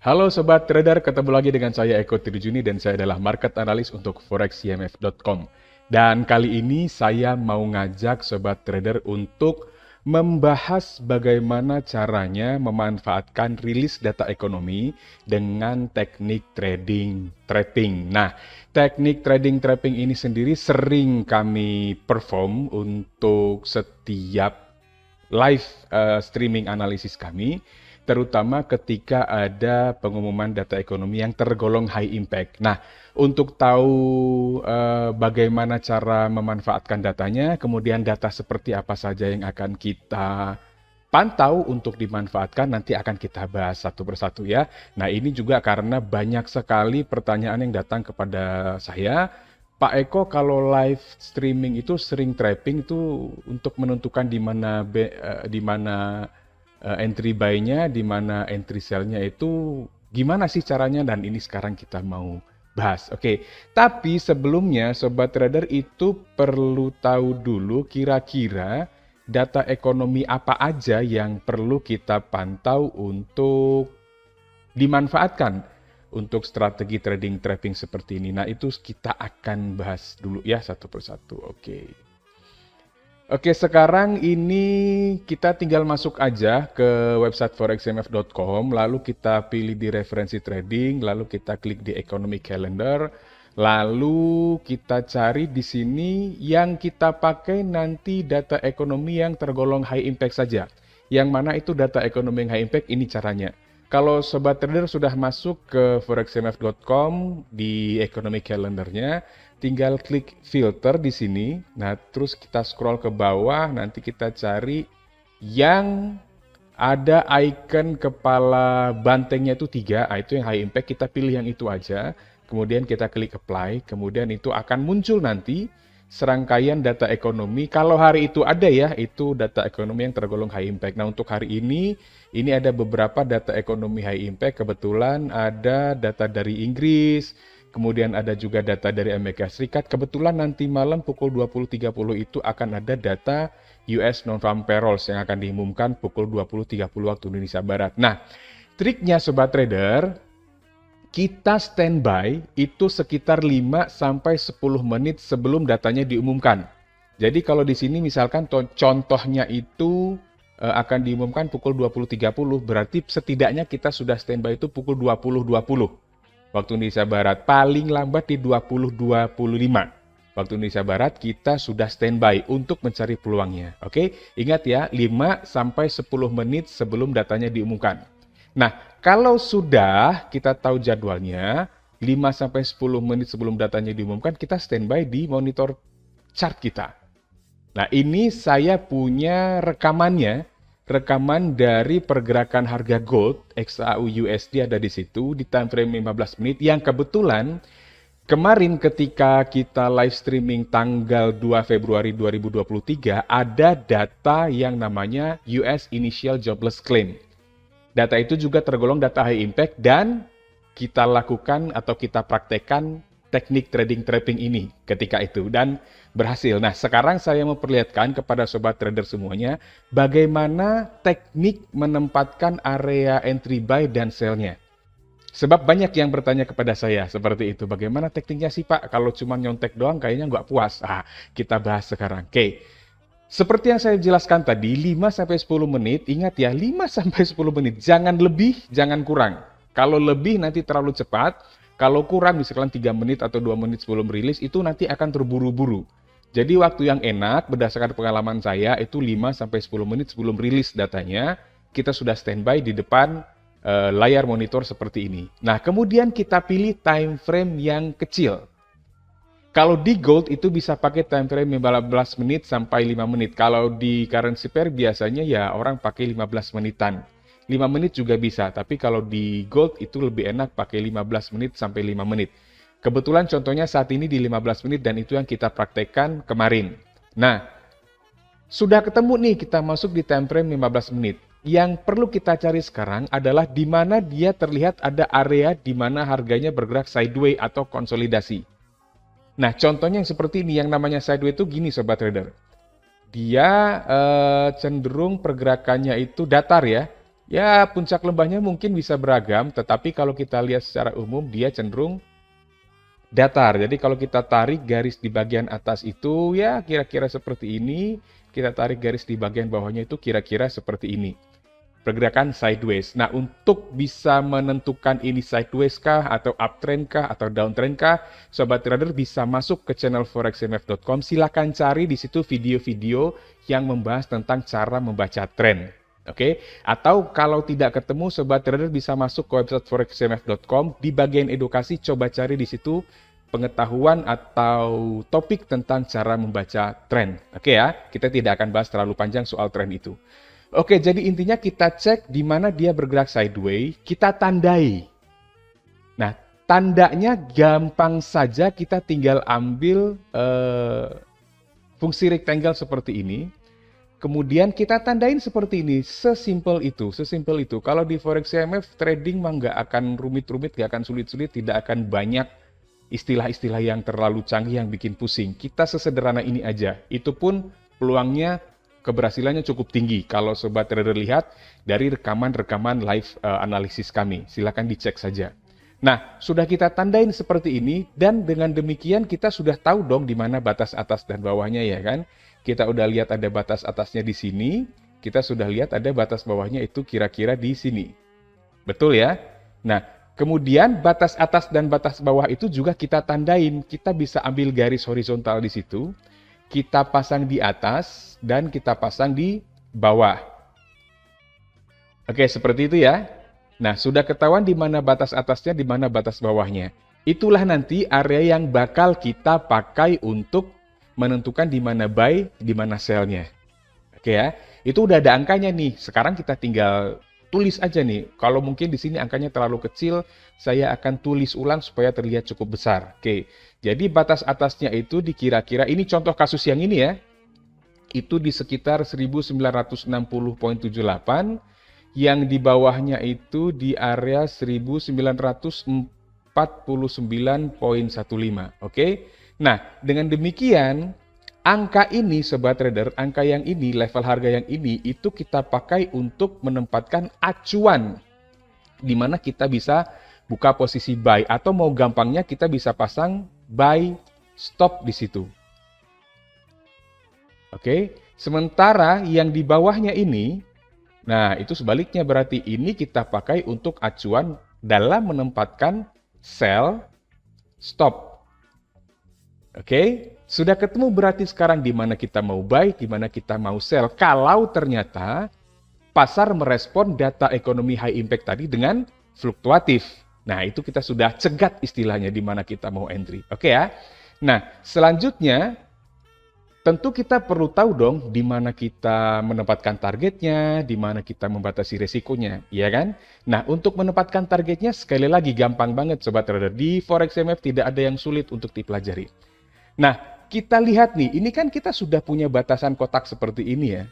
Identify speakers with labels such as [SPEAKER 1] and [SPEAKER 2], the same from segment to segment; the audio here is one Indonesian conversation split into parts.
[SPEAKER 1] Halo Sobat Trader, ketemu lagi dengan saya Eko Trijuni dan saya adalah market analis untuk forexcmf.com. Dan kali ini saya mau ngajak Sobat Trader untuk membahas bagaimana caranya memanfaatkan rilis data ekonomi dengan teknik trading trapping. Nah, teknik trading trapping ini sendiri sering kami perform untuk setiap live streaming analisis kami, terutama ketika ada pengumuman data ekonomi yang tergolong high impact. Nah, untuk tahu bagaimana cara memanfaatkan datanya, kemudian data seperti apa saja yang akan kita pantau untuk dimanfaatkan, nanti akan kita bahas satu persatu ya. Nah, ini juga karena banyak sekali pertanyaan yang datang kepada saya, Pak Eko, kalau live streaming itu sering trapping itu untuk menentukan di mana entry buy-nya, di mana entry sell-nya itu gimana sih caranya, dan ini sekarang kita mau bahas. Oke, tapi sebelumnya Sobat Trader itu perlu tahu dulu kira-kira data ekonomi apa aja yang perlu kita pantau untuk dimanfaatkan untuk strategi trading trapping seperti ini. Nah, itu kita akan bahas dulu ya satu persatu. Oke, sekarang ini kita tinggal masuk aja ke website forexcmf.com, lalu kita pilih di referensi trading, lalu kita klik di economic calendar, lalu kita cari di sini yang kita pakai nanti data ekonomi yang tergolong high impact saja. Yang mana itu data ekonomi yang high impact, ini caranya. Kalau Sobat Trader sudah masuk ke forexcmf.com di economic calendarnya, tinggal klik filter di sini. Nah, terus kita scroll ke bawah, nanti kita cari yang ada icon kepala bantengnya itu 3, itu yang high impact, kita pilih yang itu aja. Kemudian kita klik apply, kemudian itu akan muncul nanti serangkaian data ekonomi. Kalau hari itu ada ya, itu data ekonomi yang tergolong high impact. Nah, untuk hari ini ada beberapa data ekonomi high impact. Kebetulan ada data dari Inggris, kemudian ada juga data dari Amerika Serikat. Kebetulan nanti malam pukul 20.30 itu akan ada data US non-farm payrolls yang akan diumumkan pukul 20.30 waktu Indonesia Barat. Nah, triknya Sobat Trader, kita standby itu sekitar 5-10 menit sebelum datanya diumumkan. Jadi kalau di sini misalkan contohnya itu akan diumumkan pukul 20.30, berarti setidaknya kita sudah standby itu pukul 20.20 waktu Indonesia Barat. Paling lambat di 20.25 waktu Indonesia Barat kita sudah standby untuk mencari peluangnya. Oke, ingat ya, 5-10 menit sebelum datanya diumumkan. Nah, kalau sudah kita tahu jadwalnya, 5-10 menit sebelum datanya diumumkan, kita standby di monitor chart kita. Nah, ini saya punya rekaman dari pergerakan harga gold XAU USD ada di situ di time frame 15 menit yang kebetulan kemarin ketika kita live streaming tanggal 2 Februari 2023 ada data yang namanya US Initial Jobless Claim. Data itu juga tergolong data high impact dan kita lakukan atau kita praktekkan teknik trading trapping ini ketika itu dan berhasil. Nah, sekarang saya mau perlihatkan kepada Sobat Trader semuanya bagaimana teknik menempatkan area entry buy dan sell-nya. Sebab banyak yang bertanya kepada saya seperti itu. Bagaimana tekniknya sih Pak? Kalau cuma nyontek doang kayaknya nggak puas. Kita bahas sekarang. Oke. Seperti yang saya jelaskan tadi, 5-10 menit, ingat ya, 5-10 menit, jangan lebih, jangan kurang. Kalau lebih nanti terlalu cepat, kalau kurang misalkan 3 menit atau 2 menit sebelum rilis, itu nanti akan terburu-buru. Jadi waktu yang enak, berdasarkan pengalaman saya, itu 5-10 menit sebelum rilis datanya, kita sudah standby di depan layar monitor seperti ini. Nah, kemudian kita pilih time frame yang kecil. Kalau di gold itu bisa pakai time frame 15 menit sampai 5 menit. Kalau di currency pair biasanya ya orang pakai 15 menitan. 5 menit juga bisa, tapi kalau di gold itu lebih enak pakai 15 menit sampai 5 menit. Kebetulan contohnya saat ini di 15 menit dan itu yang kita praktekkan kemarin. Nah, sudah ketemu nih kita masuk di time frame 15 menit. yang perlu kita cari sekarang adalah di mana dia terlihat ada area di mana harganya bergerak sideways atau konsolidasi. Nah, contohnya yang seperti ini, yang namanya sideways itu gini Sobat Trader. Dia cenderung pergerakannya itu datar ya. Ya, puncak lembahnya mungkin bisa beragam, tetapi kalau kita lihat secara umum dia cenderung datar. Jadi kalau kita tarik garis di bagian atas itu ya kira-kira seperti ini, kita tarik garis di bagian bawahnya itu kira-kira seperti ini. Pergerakan sideways. Nah, untuk bisa menentukan ini sideways kah, atau uptrend kah, atau downtrend kah, Sobat Trader bisa masuk ke channel forexmf.com. Silakan cari di situ video-video yang membahas tentang cara membaca tren. Oke, atau kalau tidak ketemu, Sobat Trader bisa masuk ke website forexmf.com. Di bagian edukasi, coba cari di situ pengetahuan atau topik tentang cara membaca tren. Oke ya, kita tidak akan bahas terlalu panjang soal tren itu. Oke, jadi intinya kita cek di mana dia bergerak sideways, kita tandai. Nah, tandanya gampang saja, kita tinggal ambil fungsi rectangle seperti ini. Kemudian kita tandain seperti ini, sesimpel itu, sesimpel itu. Kalau di Forex CMF, trading mah nggak akan rumit-rumit, nggak akan sulit-sulit, tidak akan banyak istilah-istilah yang terlalu canggih yang bikin pusing. Kita sesederhana ini aja, itu pun peluangnya keberhasilannya cukup tinggi kalau Sobat Trader lihat dari rekaman-rekaman live analisis kami. Silakan dicek saja. Nah, sudah kita tandain seperti ini dan dengan demikian kita sudah tahu dong di mana batas atas dan bawahnya ya kan. Kita udah lihat ada batas atasnya di sini, kita sudah lihat ada batas bawahnya itu kira-kira di sini. Betul ya? Nah, kemudian batas atas dan batas bawah itu juga kita tandain. Kita bisa ambil garis horizontal di situ. Kita pasang di atas dan kita pasang di bawah. Oke, seperti itu ya. Nah, sudah ketahuan di mana batas atasnya, di mana batas bawahnya. Itulah nanti area yang bakal kita pakai untuk menentukan di mana buy, di mana sell-nya. Oke ya. Itu udah ada angkanya nih. Sekarang kita tinggal tulis aja nih. Kalau mungkin di sini angkanya terlalu kecil, saya akan tulis ulang supaya terlihat cukup besar. Oke. Jadi batas atasnya itu dikira-kira, ini contoh kasus yang ini ya, itu di sekitar 1960.78, yang di bawahnya itu di area 1949.15. Oke. Nah, dengan demikian, angka ini Sobat Trader, angka yang ini, level harga yang ini, itu kita pakai untuk menempatkan acuan, di mana kita bisa buka posisi buy, atau mau gampangnya kita bisa pasang buy stop di situ. Oke, sementara yang di bawahnya ini, nah itu sebaliknya, berarti ini kita pakai untuk acuan dalam menempatkan sell stop. Oke, sudah ketemu berarti sekarang di mana kita mau buy, di mana kita mau sell. Kalau ternyata pasar merespon data ekonomi high impact tadi dengan fluktuatif. Nah, itu kita sudah cegat istilahnya di mana kita mau entry. Oke ya. Nah, selanjutnya tentu kita perlu tahu dong di mana kita menempatkan targetnya, di mana kita membatasi resikonya, ya kan? Nah, untuk menempatkan targetnya sekali lagi gampang banget Sobat Trader. Di Forex MF tidak ada yang sulit untuk dipelajari. Nah, kita lihat nih, ini kan kita sudah punya batasan kotak seperti ini ya.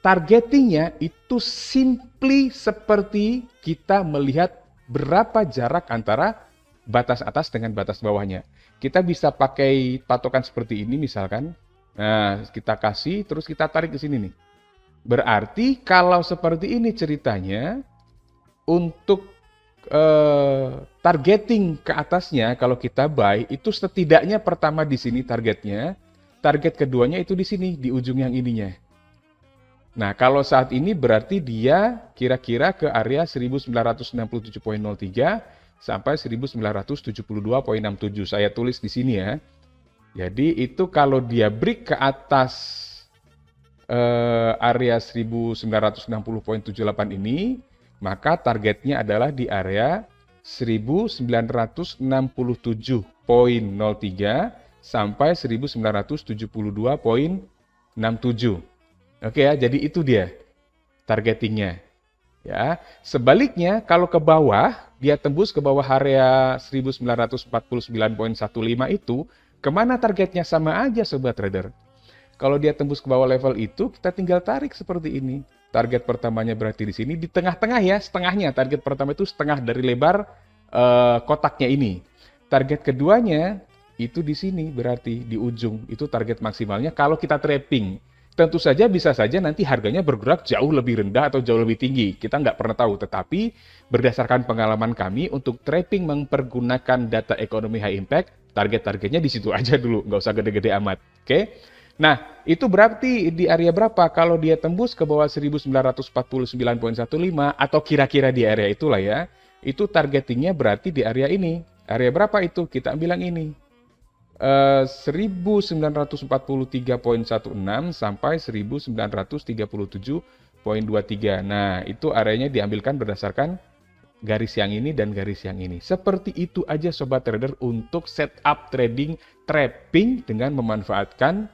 [SPEAKER 1] Targetingnya itu simply seperti kita melihat berapa jarak antara batas atas dengan batas bawahnya. Kita bisa pakai patokan seperti ini misalkan. Nah, kita kasih, terus kita tarik ke sini nih. Berarti kalau seperti ini ceritanya, untuk targeting ke atasnya, kalau kita buy, itu setidaknya pertama di sini targetnya, target keduanya itu di sini, di ujung yang ininya. Nah, kalau saat ini berarti dia kira-kira ke area 1967.03 sampai 1972.67. Saya tulis di sini ya. Jadi itu kalau dia break ke atas area 1960.78 ini, maka targetnya adalah di area 1967.03 sampai 1972.67. Oke ya, jadi itu dia targetingnya. Ya, sebaliknya kalau ke bawah, dia tembus ke bawah area 1949.15 itu, kemana targetnya? Sama aja Sobat Trader. Kalau dia tembus ke bawah level itu, kita tinggal tarik seperti ini. Target pertamanya berarti di sini, di tengah-tengah ya, setengahnya. Target pertama itu setengah dari lebar kotaknya ini. Target keduanya itu di sini, berarti di ujung. Itu target maksimalnya kalau kita trapping. Tentu saja bisa saja nanti harganya bergerak jauh lebih rendah atau jauh lebih tinggi. Kita nggak pernah tahu, tetapi berdasarkan pengalaman kami untuk trapping mempergunakan data ekonomi high impact, target-targetnya di situ aja dulu, nggak usah gede-gede amat. Oke? Nah, itu berarti di area berapa? Kalau dia tembus ke bawah 1949,15 atau kira-kira di area itulah ya, itu targetingnya berarti di area ini. Area berapa itu? Kita bilang ini. 1943,16 sampai 1937,23. Nah, itu areanya diambilkan berdasarkan garis yang ini dan garis yang ini. Seperti itu aja sobat trader untuk setup trading trapping dengan memanfaatkan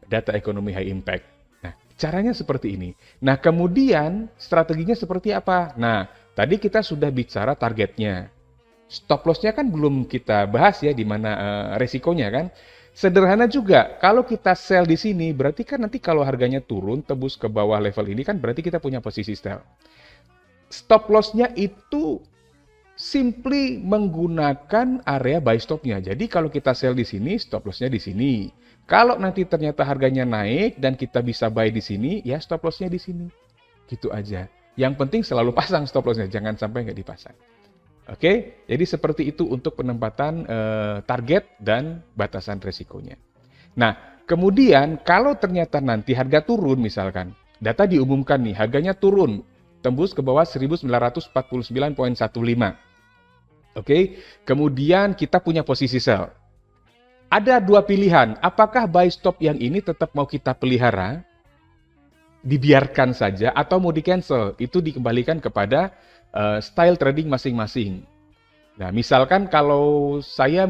[SPEAKER 1] data ekonomi high impact. Nah, caranya seperti ini. Nah, kemudian strateginya seperti apa? Nah, tadi kita sudah bicara targetnya. Stop loss-nya kan belum kita bahas ya, di mana resikonya kan. Sederhana juga, kalau kita sell di sini, berarti kan nanti kalau harganya turun, tembus ke bawah level ini kan berarti kita punya posisi sell. Stop loss-nya itu simply menggunakan area buy stop-nya. Jadi kalau kita sell di sini, stop loss-nya di sini. Kalau nanti ternyata harganya naik dan kita bisa buy di sini, ya stop loss-nya di sini. Gitu aja. Yang penting selalu pasang stop loss-nya, jangan sampai nggak dipasang. Oke, jadi seperti itu untuk penempatan target dan batasan resikonya. Nah, kemudian kalau ternyata nanti harga turun misalkan, data diumumkan nih, harganya turun, tembus ke bawah 1949,15. Oke, kemudian kita punya posisi sell. Ada dua pilihan, apakah buy stop yang ini tetap mau kita pelihara, dibiarkan saja, atau mau di cancel, itu dikembalikan kepada style trading masing-masing. Nah, misalkan kalau saya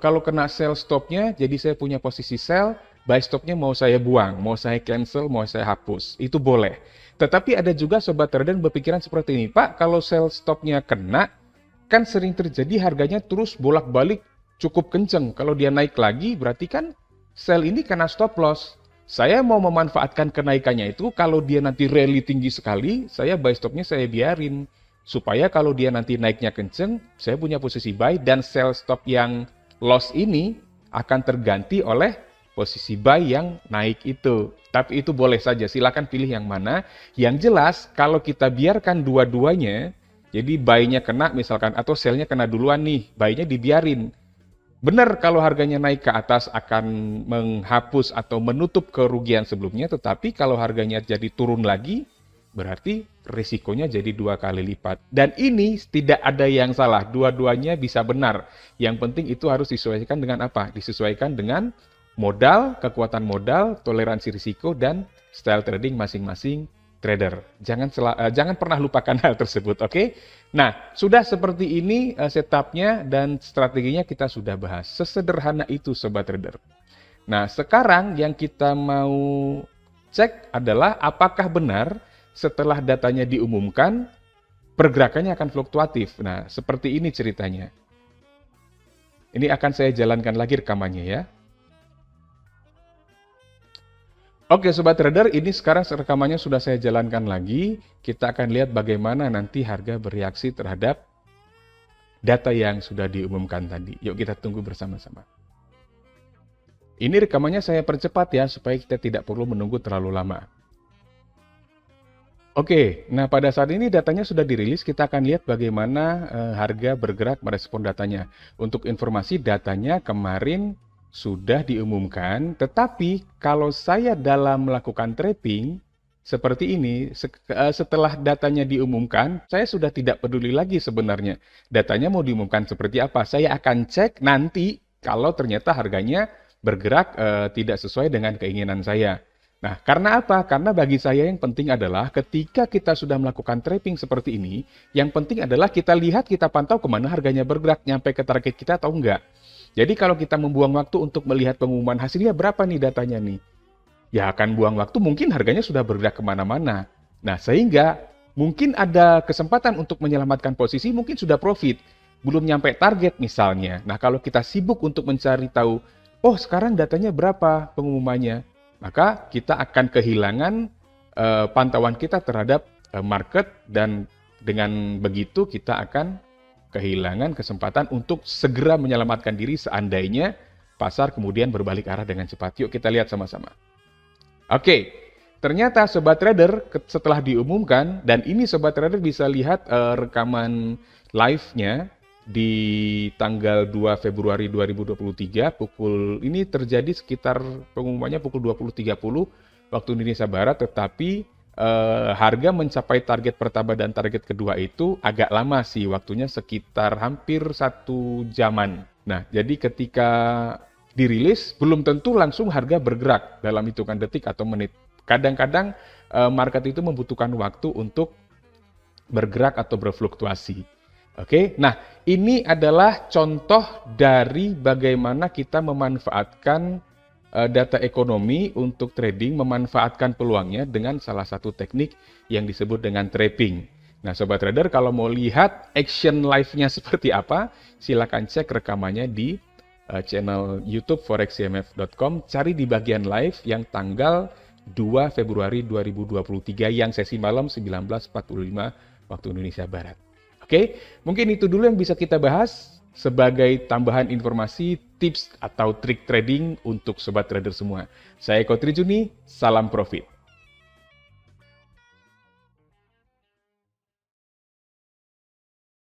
[SPEAKER 1] kalau kena sell stopnya, jadi saya punya posisi sell, buy stopnya mau saya buang, mau saya cancel, mau saya hapus, itu boleh. Tetapi ada juga sobat trader berpikiran seperti ini, Pak, kalau sell stopnya kena, kan sering terjadi harganya terus bolak-balik cukup kenceng. Kalau dia naik lagi, berarti kan sell ini kena stop loss. Saya mau memanfaatkan kenaikannya itu, kalau dia nanti rally tinggi sekali, saya buy stopnya saya biarin. Supaya kalau dia nanti naiknya kenceng, saya punya posisi buy dan sell stop yang loss ini akan terganti oleh posisi buy yang naik itu. Tapi itu boleh saja, silakan pilih yang mana. Yang jelas, kalau kita biarkan dua-duanya, jadi buy-nya kena misalkan, atau sell-nya kena duluan nih, buy-nya dibiarin. Benar kalau harganya naik ke atas akan menghapus atau menutup kerugian sebelumnya, tetapi kalau harganya jadi turun lagi, berarti risikonya jadi 2 kali lipat. Dan ini tidak ada yang salah, dua-duanya bisa benar. Yang penting itu harus disesuaikan dengan apa? Disesuaikan dengan modal, kekuatan modal, toleransi risiko, dan style trading masing-masing trader. Jangan pernah lupakan hal tersebut, oke? Nah, sudah seperti ini setupnya dan strateginya kita sudah bahas. Sesederhana itu sobat trader. Nah, sekarang yang kita mau cek adalah apakah benar setelah datanya diumumkan, pergerakannya akan fluktuatif. Nah, seperti ini ceritanya. Ini akan saya jalankan lagi rekamannya ya. Oke sobat trader, ini sekarang rekamannya sudah saya jalankan lagi. Kita akan lihat bagaimana nanti harga bereaksi terhadap data yang sudah diumumkan tadi. Yuk kita tunggu bersama-sama. Ini rekamannya saya percepat ya, supaya kita tidak perlu menunggu terlalu lama. Oke, nah pada saat ini datanya sudah dirilis, kita akan lihat bagaimana harga bergerak merespon datanya. Untuk informasi, datanya kemarin sudah diumumkan, tetapi kalau saya dalam melakukan trading seperti ini, setelah datanya diumumkan, saya sudah tidak peduli lagi sebenarnya. Datanya mau diumumkan seperti apa, saya akan cek nanti kalau ternyata harganya bergerak tidak sesuai dengan keinginan saya. Nah, karena apa? Karena bagi saya yang penting adalah ketika kita sudah melakukan trading seperti ini, yang penting adalah kita lihat, kita pantau kemana harganya bergerak, nyampe ke target kita atau enggak. Jadi kalau kita membuang waktu untuk melihat pengumuman hasilnya berapa nih datanya nih, ya akan buang waktu, mungkin harganya sudah bergerak kemana-mana. Nah, sehingga mungkin ada kesempatan untuk menyelamatkan posisi, mungkin sudah profit, belum nyampe target misalnya. Nah, kalau kita sibuk untuk mencari tahu, oh sekarang datanya berapa pengumumannya, maka kita akan kehilangan pantauan kita terhadap market, dan dengan begitu kita akan kehilangan kesempatan untuk segera menyelamatkan diri seandainya pasar kemudian berbalik arah dengan cepat. Yuk kita lihat sama-sama. Oke, ternyata Sobat Trader setelah diumumkan, dan ini Sobat Trader bisa lihat rekaman live-nya di tanggal 2 Februari 2023, ini terjadi sekitar pengumumannya pukul 20.30 waktu Indonesia Barat, tetapi harga mencapai target pertama dan target kedua itu agak lama sih, waktunya sekitar hampir 1 jaman. Nah, jadi ketika dirilis, belum tentu langsung harga bergerak dalam hitungan detik atau menit. Kadang-kadang market itu membutuhkan waktu untuk bergerak atau berfluktuasi. Oke, nah ini adalah contoh dari bagaimana kita memanfaatkan data ekonomi untuk trading, memanfaatkan peluangnya dengan salah satu teknik yang disebut dengan trapping. Nah, Sobat Trader, kalau mau lihat action live-nya seperti apa, silakan cek rekamannya di channel YouTube forexcmf.com, cari di bagian live yang tanggal 2 Februari 2023 yang sesi malam 19.45 waktu Indonesia Barat. Oke, mungkin itu dulu yang bisa kita bahas sebagai tambahan informasi, tips atau trik trading untuk Sobat Trader semua. Saya Eko Trijuni, salam profit.